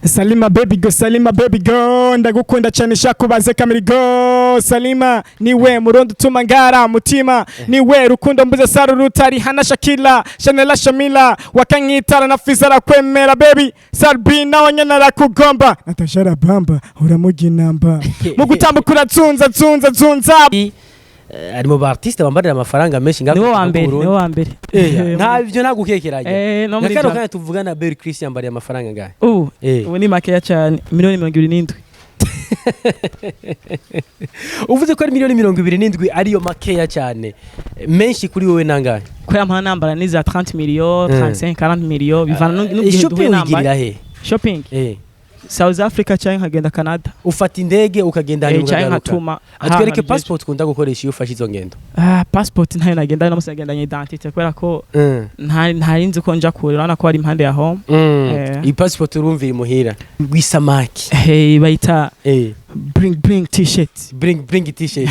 Salima baby go ndagukunda cyane shakubaze kamiri go Salima niwe murondo tumangara mutima niwe rukundo mbuze sarurutari hana Shakila Chanela Shamila wakanyitara na fizara kwemera baby Salbina wanyana rakugomba natashara bamba uramuginamba mu gutambukura tsunza ari mu artiste bambarira amafaranga menshi ngako niwo wa mbere nta byo nagukekeranye nakano kandi tuvugana Berry Chris yambariye amafaranga ngahe ubu ni makeya cyane 27 uvuze ko ari 27 ariyo makeya cyane menshi kuri wowe nangahe ko yampa nambara ni za 30 millions 35 40 millions bivana n'ugihe duhe nambara shopping South Africa cyangwa nkagenda Canada ufata indege ukagenda hano ukagaruka atwereke passport kunda gukoresha iyo ufashe izo ngendo passport ntayo nagenda no musagendanye identity kubera ko ntarinzi ko nja kure urana ko ari impande ya home i passport urumvira muhira gwisamaki bayita bring t-shirt bring t-shirt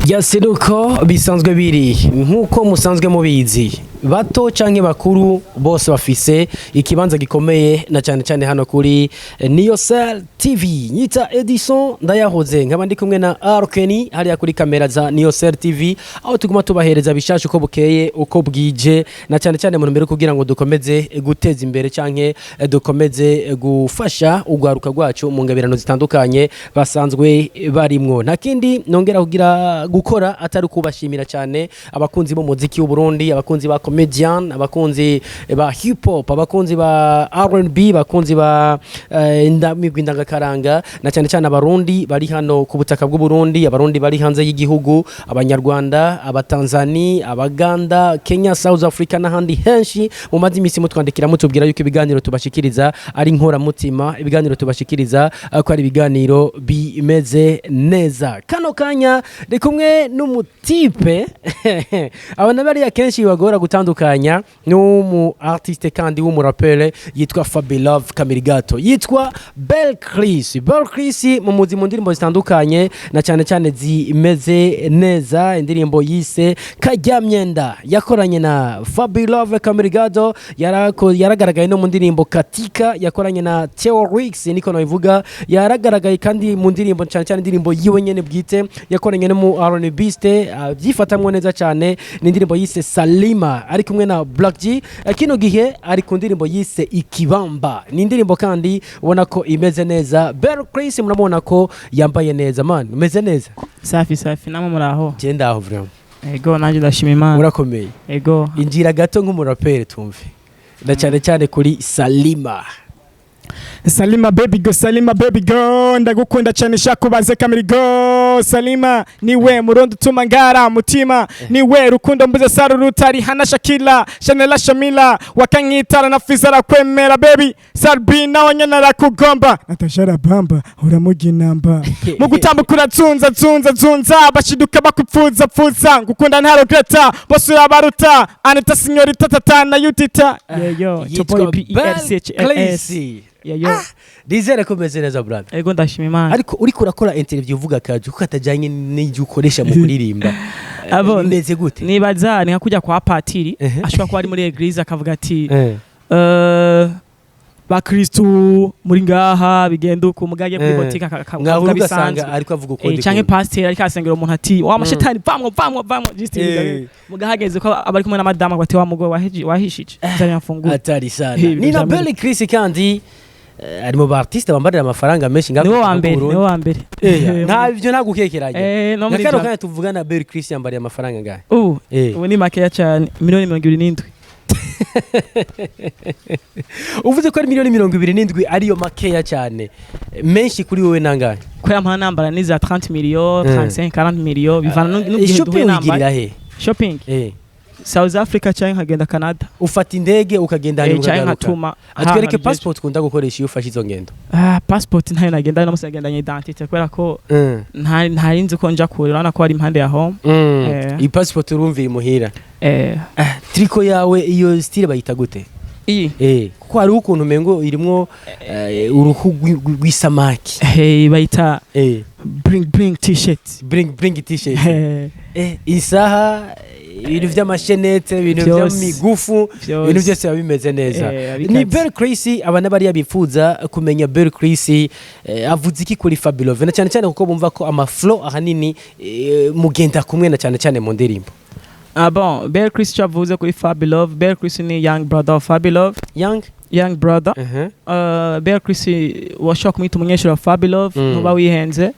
Yasiruko bisanzwe biri nkuko musanzwe mubizi bato canke bakuru bose bafise ikibanza gikomeye na cyane hano kuri Niyosel TV nyita Edison ndayahoze nkaba ndi kumwe na Arkeni hariya kuri kamera za Niyosel TV aho tuguma tubahereza bishashe uko bukeye uko bwije na cyane mu mbere kugira ngo dukomeze guteza imbere canke dukomeze gufasha ugwaruka rwacu mu ngabirano zitandukanye basanzwe barimwo nakindi nongera kugira gukora atari kubashimira cyane abakunzi bo muziki w'u Burundi abakunzi ba comedian abakunzi ba hip hop abakunzi ba R&B abakunzi ba indagakaranga na cyane abarundi bari hano ku butaka bw'u Burundi abarundi bari hanze y'igihugu abanyarwanda abatanzania abaganda Kenya South Africa n'ahandi henshi mu madimisi mutwandikira mutubwira yuko ibiganiro tubashikiriza ari nkora mutima ibiganiro tubashikiriza ko ari ibiganiro bimeze neza kano kanya kumwe n'umutipe abana bari akenshi bagora gutandukanya n'umu artiste kandi w'umurapere yitwa Fabilove Kamirigato yitwa Bel Chris mu muzi mu ndirimbo zitandukanye na cyane zimeze neza indirimbo yise Kajyamyenda yakoranye na Fabilove Kamirigato yaragaragaye no mu ndirimbo Katika yakoranye na Theorix niko nabivuga yaragaragaye kandi mu ndirimbo cyane indirimbo yiwe nyene bwite yakoranye no mu R&B byifatamwe neza cyane n'indirimbo yise Salima ari kumwe na Black G kino gihe ari ku ndirimbo yise Ikibamba ni indirimbo kandi ubona ko imeze neza Bel Chris murabona ko yambaye neza man umeze neza safi namwe muraho genda aho vraiment ego nanje ndashima Imana urakomeye ego injira gato nk'umurapere tumve na cyane kuri Salima Salima baby go ndagukunda cyane shakubaze kamiri go Salima niwe murondo tumangara mutima niwe rukundo mbuze sarurutari hana Shakila Chanela Shamila wakanyitara na fizara kwemera baby Salbina wanyana rakugomba natashara bamba uramuginamba mu gutambukura tsunza bashiduka bakupfuza ngukunda ntaro greta bose urabaruta anita signorita tatana yutita yo PERCHLS dizere ko meze neza brother ego ndashima Imana ariko uri kurakora interview uvuga kaje ko katajanye n'ibyo ukoresha mu kuririmba abo ndeze gute nibaza ni nkakujya kwa patiri ashobora kuba ari muri eglise akavuga ati ba Kristo muri ngaha bigenda uko mugage muri botike akavuga bisanzwe ariko avuga uko ndi canke pastor ariko asengera umuntu ati wa mashetani vamwo just mugahageze ko abari kumwe na madama ngo ati wa mugo wahishije zari mfungura atari sana ni na Bel Chris kandi ari mu artiste bambarira amafaranga menshi ngako niwo wa mbere nta byo nagukekeranye nakano kandi tuvugana Bel Chris yambariye amafaranga ngahe ubu ni makeya cyane 27 uvuze ko ari 27 ariyo makeya cyane menshi kuri wowe nangahe ko yampa nambara ni za 30 millions 35 40 millions bivana n'ugihe duhe nambara shopping South Africa cyangwa nkagenda Canada ufata indege ukagenda hano ukagaruka atwereke passport kunda gukoresha iyo ufashe izo ngendo passport ntayo nagenda no musagendanye identity kubera ko ntarinzi ko nja kure urana ko ari impande ya home i passport urumvira muhira triko yawe iyo style bayita gute kuko hari ukuntu mengo irimo uruhu rw'isamaki bayita bring t-shirt isaha ibintu vy'amashenete ibintu vy'amigufu ibintu byose bimeze neza ni Belle Crazy abana bari bifuza kumenya Belle Crazy avuze iki kuri Fabilove na cyane cyane kuko bumva ko ama flow ahanini mugenda kumwe na cyane cyane mu ndirimbo. Bon, Belle Crazy avuze kuri Fabilove. Belle Crazy ni young brother of Fabilove. Young brother. Belle Crazy washaka kumwita umunyeshuri wa Fabilove nuba wihenze.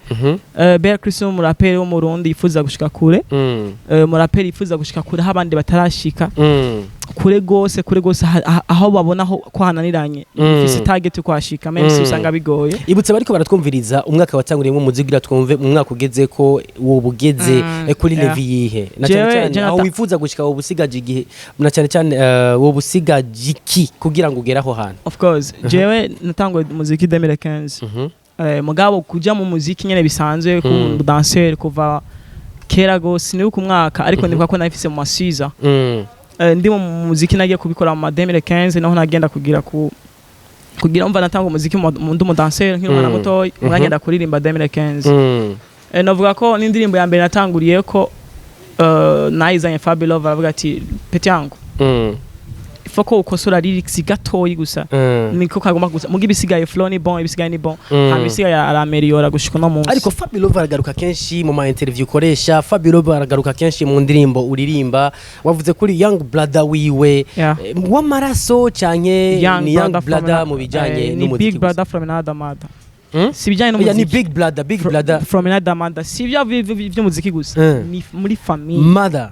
Belle Crazy umuraperi wo mu Burundi yifuza gushika kure. Umuraperi yifuza gushika kure habandi batarashika. Kure gose aho babona ko hananiranye. Ifise target kwashika menshi usanga bigoye. Ibutse bariko baratwumviriza umwaka watanguriyemo muzigira twumve mu mwaka ugeze ko wo bugeze kuri level yihe. Na cyane aho wifuza gushika wo busigaje igihe na cyane cyane wo busigaje iki kugira ngo ugere aho hantu. Of course jewe natangwe muziki 2015. Mugabo kuja mu muziki nyene bisanzwe ku dancer kuva kera gose ni ku mwaka ariko ndikwa ko nafise mu masiza. Ndi mu muziki nagiye kubikora mu 2015 naho nagenda kugira umva natanga umuziki mu dancer nk'umwana muto ngagenda kuririmba 2015. Navuga ko n'indirimbo ya mbere natanguriye ko naizanye Fabilove aravuga ati peti yangu foko ukosora lyrics gatoyi gusa niko kagomba gusa mugi bisigaye flow ni bon ibisigaye ni bon habisigaye arameliora gushika no munsi. Ariko Fabilove aragaruka kenshi mu ma interview koresha. Fabilove aragaruka kenshi mu ndirimbo uririmba wavuze kuri young brother wiwe w'amaraso canke ni young brother mu bijanye n'umuziki. Ni big brother from another mother. Si bijanye n'umuziki. Ni big brother from another mother. Si byo muziki gusa ni muri famille. Mother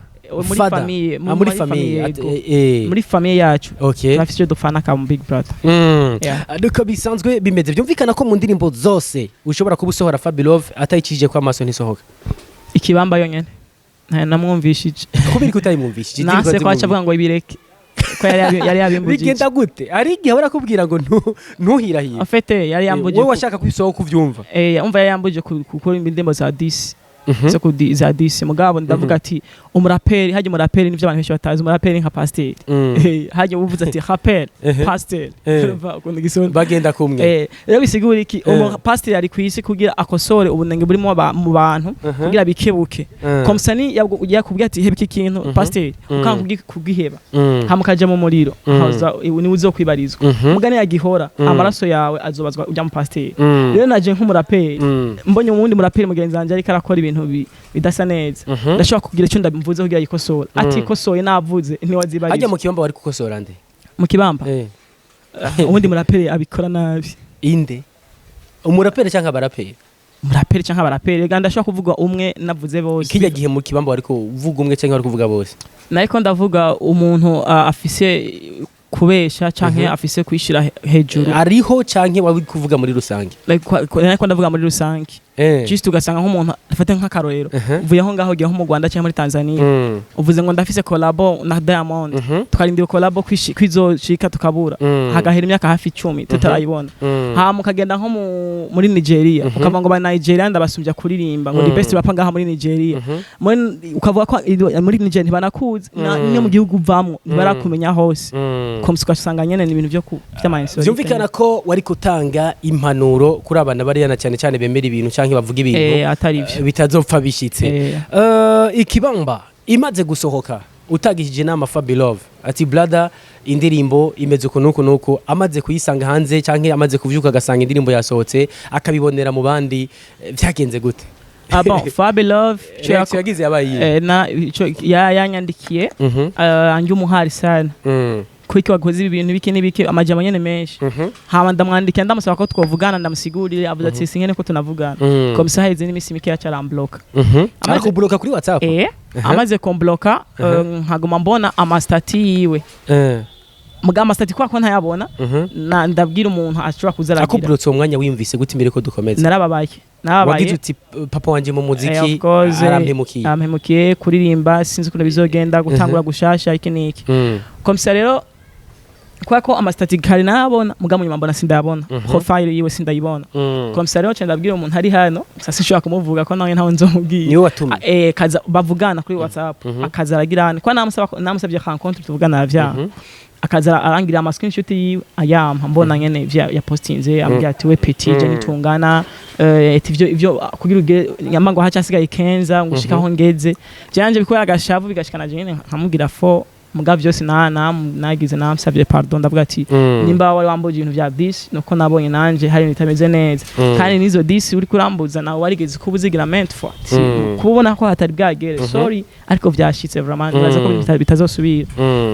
muri famille yacu turafise dufana ka big brother. Duko bisanzwe bimeze byumvikana ko mu ndirimbo zose ushobora kubusohora Fabilove atayikije kwa maso ntisohoka. Ikibamba yonyene namwumvishije kubiri kutayimwumvishije nase ko acavuga ngo ibireke ko yari yabimbujije. Bigenda gute ari igihe barakubwira ngo ntuhirahiye afete yari yambuje wowe washaka kubisohoka kuvyumva umva yari yambuje gukora indirimbo za 10 so kudiza disi mugabo ndavuga ati umuraperi haje umuraperi nivyo abantu benshi batazi umuraperi nka pasteur haje uvuze ati rapper pasteur ukundi gisoni bagenda kumwe rero bisigura iki pasteur ari kwisi kugira akosore ubunenge burimo mu bantu kugira bikebuke komsani yakubwiye ati hebiki kintu pasteur ukangubwiheba hamukaje mu muriro haza ni uzokwibarizwa mugane yagihora amaraso yawe azobazwa ujya mu pasteur rero naje nk'umuraperi mbonye umundi muraperi mugenzi wanje ari karakora ibintu bidasa neza ndashaka kugira icyo ndamvuze kugira yikosora ati kosoye navuze ntiwazibariza ajya mu kibamba wari kukosora nde mu kibamba ubundi muraperi abikora nabi inde umuraperi cyangwa abaraperi umuraperi cyangwa abaraperi ganda ndashaka kuvuga umwe navuze bose kijya gihe mu kibamba wari kuvuga umwe cyangwa wari kuvuga bose nariko ndavuga umuntu afise kubesha canke afise kwishira hejuru ariho canke wari kuvuga muri rusange nariko ndavuga muri rusange just ugasanga nk'umuntu afate nk'akarorero uvuye aho ngaho giye nko mu Rwanda cyangwa muri Tanzania uvuze ngo ndafise collabo na Diamond twarindiye collabo kwizocika tukabura hagahera imyaka hafi 10 tutarayibona mukagenda nko muri Nigeria ukavuga ngo ba Nigeria ndabasumbya kuririmba ngo the best rapper ngaha muri Nigeria ukavuga ko muri Nigeria ntibanakuzi no mu gihugu uvamwo ntibarakumenya hose komsuka usanga nyene ni ibintu byo by'amayinsori byumvikana ko wari kutanga impanuro kuri abana bari yana cyane cyane bemera ibintu canke bavuga ibintu bitazopfa bishitse ikibamba imaze gusohoka utagishije nama Fabilove ati brother indirimbo imeze nuko amaze kuyisanga hanze canke amaze kuvyuka agasanga indirimbo yasohotse akabibonera mu bandi byagenze gute? Bon Fabilove yagize yabaye na yanyandikiye anje umuhari sana kwiki wakoze ibintu biki nibiki amajambo nyene menshi hama ndamwandikiye ndamusaba ko twovugana ndamusigurire avuze ati sinkene ko tunavugana komisa heze n'imisi mike yacarambloka ariko bloka kuri WhatsApp amaze kombloka nkaguma mbona amastati yiwe muga amastati kwa ko ntayabona ndabwira umuntu ashobora kuzaragira akublotse umwanya wiyumvise gute imbere ko dukomeza narababaye wagize uti papa wanje mu muziki arampemukiye kuririmba sinzi ko bizogenda gutangura gushasha iki niki komisa rero kwa ko amastatic kare nabona mugamu nyuma mbona sindabona profile yiwe sindayibona komisari wacu ndabwira umuntu hari hano sasa nshobora kumuvuga ko nawe ntawe nzomubwira niwe watumye kaza bavugana kuri WhatsApp akaza aragira kwa namusabye rencontre tuvugana vya akaza arangira ama screenshot yiwe ayampa mbona nyene ya postinze ambwira ati we petit je nitungana ivyo kugira yamango hacasigaye kenza ngushikaho ngeze byanje bikora agashavu bigashikana je nyene nkamubwira fo mugabo byose nagize namusabye pardon ndavuga ati nimba wari wamboje ibintu bya this nuko nabonye nanje hari bitameze neza kandi nizo this uri kurambuza nawe warigeze kubuzigira ment for kubona ko hatari bwagere sorry ariko byashitse vraiment bibaza ko bitazosubira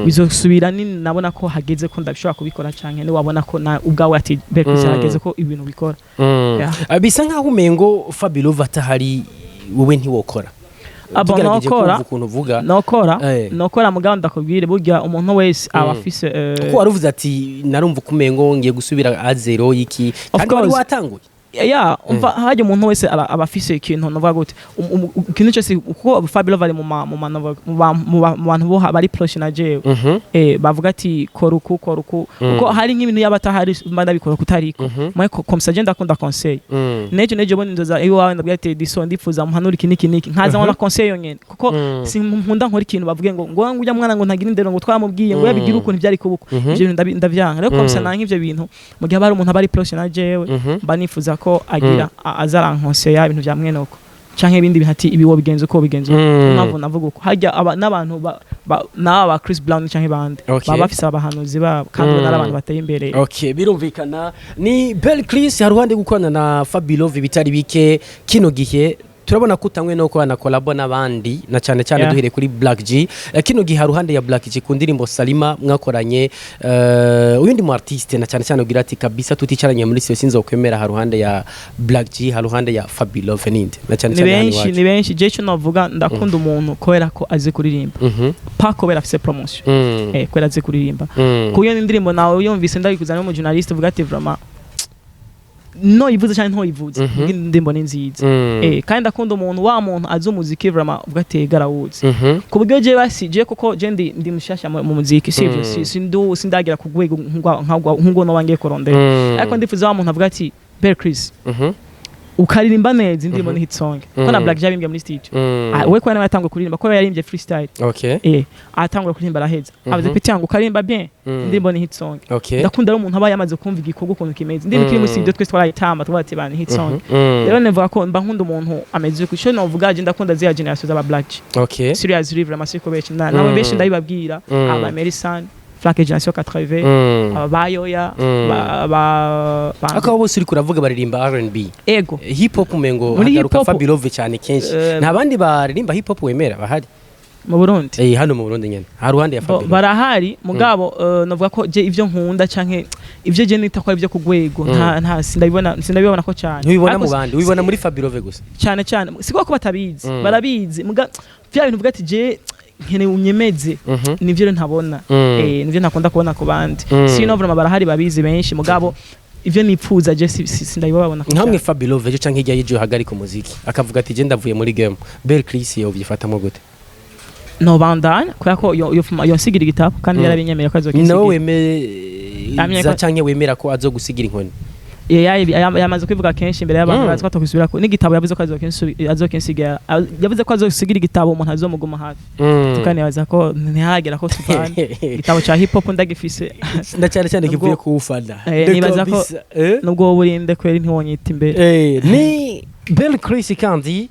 bizosubira ni nabona ko hageze ko ndabishobora kubikora canke ni wabona ko ubwawe ati berkise hageze ko ibintu bikora bisa nkaho umengo Fabulous atahari wowe ntiwokora nokora mugabo ndakubwire burya umuntu wese abafise uko waruvuze ati narumva kumengo ngiye gusubira azero yiki kandi wari watanguye umva haje umuntu wese abafise ikintu novuga gute ikintu cyose uko Fabulous bari mu bantu bo bari proche na jewe bavuga ati koruku uko hari nk'ibintu yabatahari mbanda bikora kutariko mwe komsa je ndakunda conseil neje bo ndoza iwawe ndabwira ati diso ndifuza muhanura iki nkaza wana conseil yonyene kuko sinkunda nkora ikintu bavuge ngo ujya mwana ngo ntagira indero ngo twamubwiye ngo yabigira ukuntu byari kubuko ivyo ndavyanga rero komsa nanka ivyo bintu mu gihe bari umuntu bari proche na jewe mba nifuza ko agira azarankose ya ibintu byamwene uko canke ibindi bihati ibiwo bigenze uko bigenze mpamvu navuga uko hajya n'abantu n'aba Chris Brown canke bande baba bafise abahanuzi babo kandi n'abantu bateye imbere birumvikana ni Belle Chris haruhande gukorana na Fabulous bitari bike kino gihe turabona kutamwe no ko anakolabo nabandi na cyane duhere kuri Black G kino gihe haruhande ya Black G ku ndirimbo Salima mwakoranye uyundi mu artiste na cyane ugira ati kabisa tuticaranye muri siyo sinzo kwemera haruhande ya Black G haruhande ya Fabulous ninde na cyane ni benshi je cyo navuga ndakunda umuntu kwera ko azi kuririmba pako bera afise promotion kwera azi kuririmba kuyo ndirimbo nawe yumvise ndabikuzana mu journalist uvuga ati vraiment no ivuze cyane nto ivuze ndimbo nziza kandi ndakunda umuntu wa muntu azi umuziki vraiment ugateye garawuzi ku buryo je basije kuko je ndi mushasha mu muziki sivyo sindagira ku rwego nko no wangiye korondera ariko ndifuza wa muntu avuga ati Belle Chris ukaririmba neza ndimo ni hit song ko na Black Jabimbye muri studio we ko natangwe kuririmba ko yarimbye freestyle atangwe kuririmba raheza avuze peti yangu karimba bien ndimo ni hit song ndakunda ari umuntu aba yamaze kumva igikorwa ukuntu kimeze ndimo kiri muri studio twese twarayitamba twati bana hit song rero nevuga ko mba nkunda umuntu ameze ku cyo novuga je ndakunda zya generation z'aba Black serious river amasiko beshi nawe beshi ndabibabwira aba Merisan Flank Generation 80 abayoya akabo bose uri kuravuga baririmba R&B ego hip hop mengo hagaruka Fabulous cyane kenshi nta bandi baririmba hip hop wemera bahari mu Burundi hano mu Burundi nyene haruhande ya Fabulous barahari mugabo navuga ko je ivyo nkunda canke ivyo je nita ko ivyo kugwego nta sindabibona ko cyane ubibona mu bandi ubibona muri Fabulous gusa cyane siko ko batabizi barabizi muga vya bintu vuga ati je nkene unyemeze nivyo ntabona nivyo nakunda kubona ku bandi sino vraiment barahari babizi benshi mugabo ivyo nipfuza je sindabibona ko nkamwe Fabulous veje canke ijya yijo hagarika umuziki akavuga ati je ndavuye muri game Belle Chris yo byifata mu gute no bandanya ko yo sigira igitabo kandi yarabinyemera ko azokinsigira nawe wemeza canke wemera ko azogusigira inkoni yamaze kwivuga kenshi imbere y'abantu bazi ko atokwisubira ko n'igitabo yavuze ko azokinsigira yavuze ko azosigira igitabo umuntu azomuguma hafi tukane yaza ko ntihagera ko tuvana igitabo cha hip hop ndagifise ndacyane kivuye kuufana nibaza ko nubwo burinde kweri ntiwonyita imbere ni Belle Chris kandi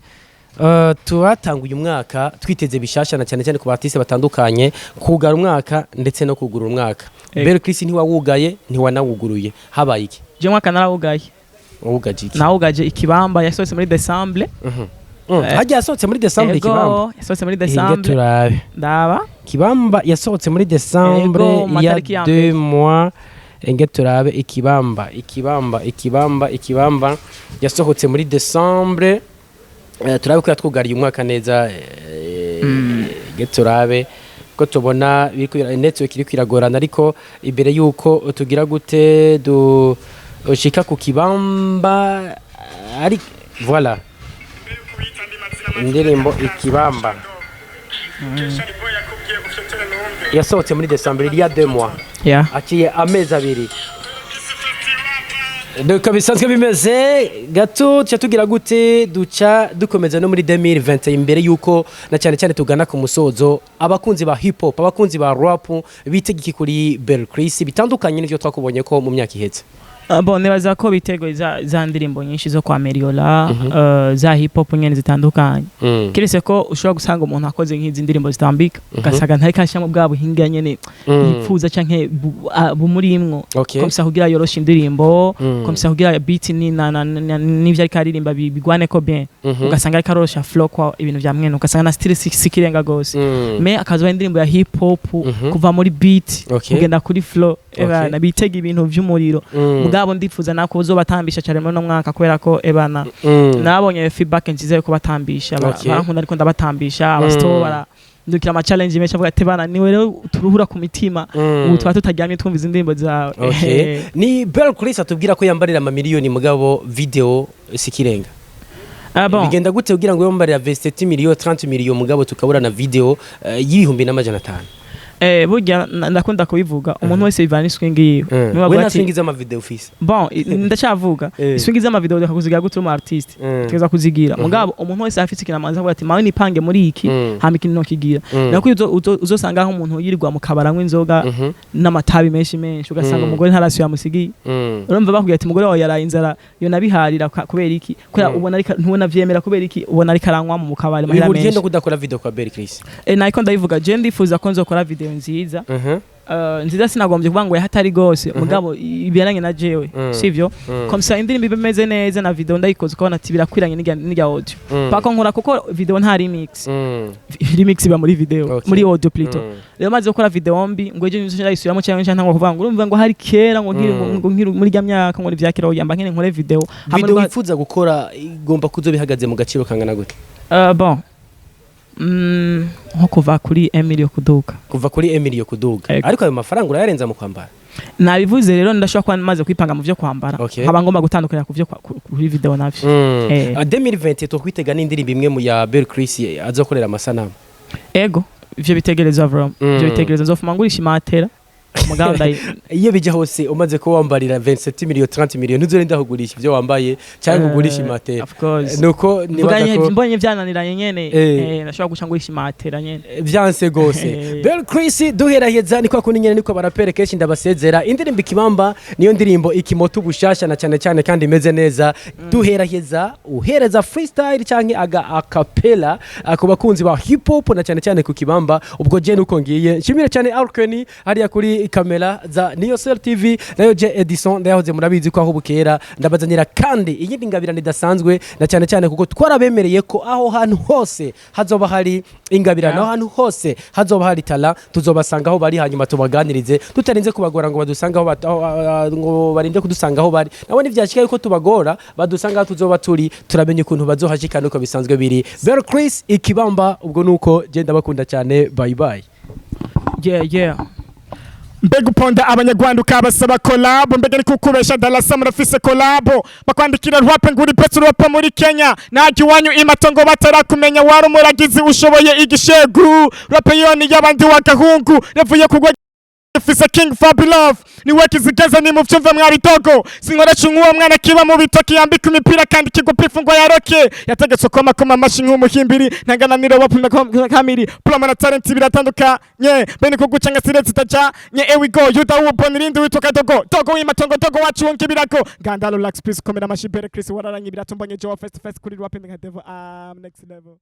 tuhatanguye umwaka twiteze bishasha na cyane ku batiste batandukanye kugara umwaka ndetse no kugurura umwaka Belle Chris ntiwawugaye ntiwanawuguruye habaye iki je mwaka narawugaye nawugaje ikibamba yasohotse muri December hajya yasohotse muri December ikibamba yasohotse muri December turabe ndaba kibamba yasohotse muri December ya 2 mois enge turabe ikibamba yasohotse muri December turabe ko yatwugariye umwaka neza turabe ko tubona network iri kwiragorana ariko imbere yuko tugira gute ushika ku kibamba ari voilà indirimbo ikibamba yasohotse muri December il y a 2 mois Yeah. aciye amezi abiri Duka bisanzwe bimeze gato cya tugira gute duca dukomeza no muri 2020 imbere yuko na cyane cyane tugana ku musozo abakunzi ba hip hop abakunzi ba rap bitegiki kuri Bell Chris bitandukanye n'ivyo twakubonye ko mu myaka iheze. Bon nibaza ko bitego za ndirimbo nyinshi zo kwa Meriola za hip hop nyene zitandukanye kiretse ko ushobora gusanga umuntu akoze nk'izi ndirimbo zitambika ugasaga ntari kashamo bwa buhinga nyene yipfuza canke bumurimwo komsa kugira yorosha indirimbo komsa kugira beat ni n'ivyo ari karirimba bigwane ko bien ugasanga ari karosha flow kwa ibintu vya mwene ugasanga na style sikirenga gose me akazoba indirimbo ya hip hop kuva muri beat kugenda kuri flow ebana bitega ibintu vy'umuriro mugabo ndifuza nako uzobatambisha cyane muri no mwaka kubera ko ebana nabonye feedback nziza ko batambisha barankunda ariko ndabatambisha abastora ndukira ama challenge menshi avuga ati bana niwe rero turuhura ku mitima ubu twa tutaryamye twumva izindi zawe. Ni Bell Chris atubwira ko yambarira ama miliyoni mugabo video sikirenga. Bigenda gute kugira ngo yambarira 20 millions 30 millions mugabo tukabura na video y'ibihumbi n'amajana 5. Burya ndakunda kubivuga umuntu wese ivana swing yiwe niba swingiza ama video office bon ndacavuga swingiza ama video ndakakuzigira gute mu artist tegeza kuzigira mugabo umuntu wese afite ikinamanza avuga ati mawe nipange muri iki hama ikintu nokigira nako uzosanga aho umuntu yirirwa mu kabaramwe inzoga n'amatabi menshi ugasanga umugore ntarasiyo yamusigiye urumva bakubwira ati umugore wawe yaraye inzara yo nabiharira kubera iki kubera ubona ariko ntubona vyemera kubera iki ubona ariko aranywa mu kabari mahera menshi ugenda kudakora video kwa Bell Chris nako ndabivuga je ndifuza ko nzokora video nziza nziza sinagombye kuvuga ngo yahatari gose mugabo ibiranye na jewe sivyo komsa indirimbo bimeze neza na video ndayikoze ko ati birakwiranye n'irya audio pako nkora kuko video nta remix iba muri video muri audio plutôt rero maze gukora video mbi ngo je nyuze ndayisubiramo cyangwa ntango kuvuga ngo urumva ngo hari kera ngo nkiri muri rya myaka ngo ivyakira yamba nkene nkore video video wifuza gukora igomba kuzo bihagaze mu gaciro kangana gute bon nko kuva kuri Emilio kuduga ariko ayo mafaranga urayarenza mu kwambara nabivuze rero ndashobora kuba maze kwipanga mu byo kwambara nkaba ngomba gutandukanya ku byo kuri video navyo 2020 tokwitega n'indirimbo imwe mu ya Bell Chris azokorera amasanamu ego ivyo bitegereza vro ivyo bitegereza nzofuma ngurisha imatera muganda iyo bijya hose umaze ko wambarira 27 millions 30 millions ntuzorinda kugurisha ibyo wambaye cyangwa kugurisha imatera nuko nibaza ko mbonye byananiranye nyene nashobora guca ngurisha imatera nyene byanse gose Bell Chris duheraheza niko kundi nyene niko barapere keshi ndabasezera indirimbo ikibamba niyo ndirimbo ikimoto bushasha na cyane cyane kandi imeze neza duheraheza uhereza freestyle cyangwa a cappella ku bakunzi ba hip hop na cyane cyane ku kibamba ubwo je nuko ngiye nshimire cyane Alkeni hariya kuri kamera za Niyosel TV nayo je Edison ndayahoze murabizi ko aho bukera ndabazanira kandi iyindi ngabirane idasanzwe na cyane cyane kuko twarabemereye ko aho hantu hose hazoba hari ingabirane aho hantu hose hazoba hari tala tuzobasanga aho bari hanyuma tubaganirize tutarinze kubagora ngo badusanga aho ngo barinde kudusanga aho bari nabone ivyashika yuko tubagora badusanga tuzoba turi turamenye ukuntu bazohashika nuko bisanzwe biri Bell Chris ikibamba ubwo nuko je ndabakunda cyane bye bye yeah mbega uponda abanyarwanda ukabasaba kolabo mbega ariko ukubesha dalasa murafise kolabo bakwandikira rwape nguri pesa rwapa muri Kenya naje iwanyu imatongo batarakumenya wari umuragizi ushoboye igishegu rwape yoni y'abandi wagahungu revuye kugwa fisa King Fabulous ni wekizigaza ni mufyumva mwari dogo sinkora cunguwa mwana kiba mu bitoki yambika imipira kandi kigwa pifungwa ya roke yategetse koma amashi nk'umuhimbiri ntangananiro bapunda kamiri ploma na talent biratandukanye bene ko gucanga sire zitaja nye we go yuda ubona irindi witoka dogo w'imatongo dogo wacu nkibirago gandalo lax peace komera amashi Bell Chris wararanye biratumbanye Joe face kuri rap nka devil next level.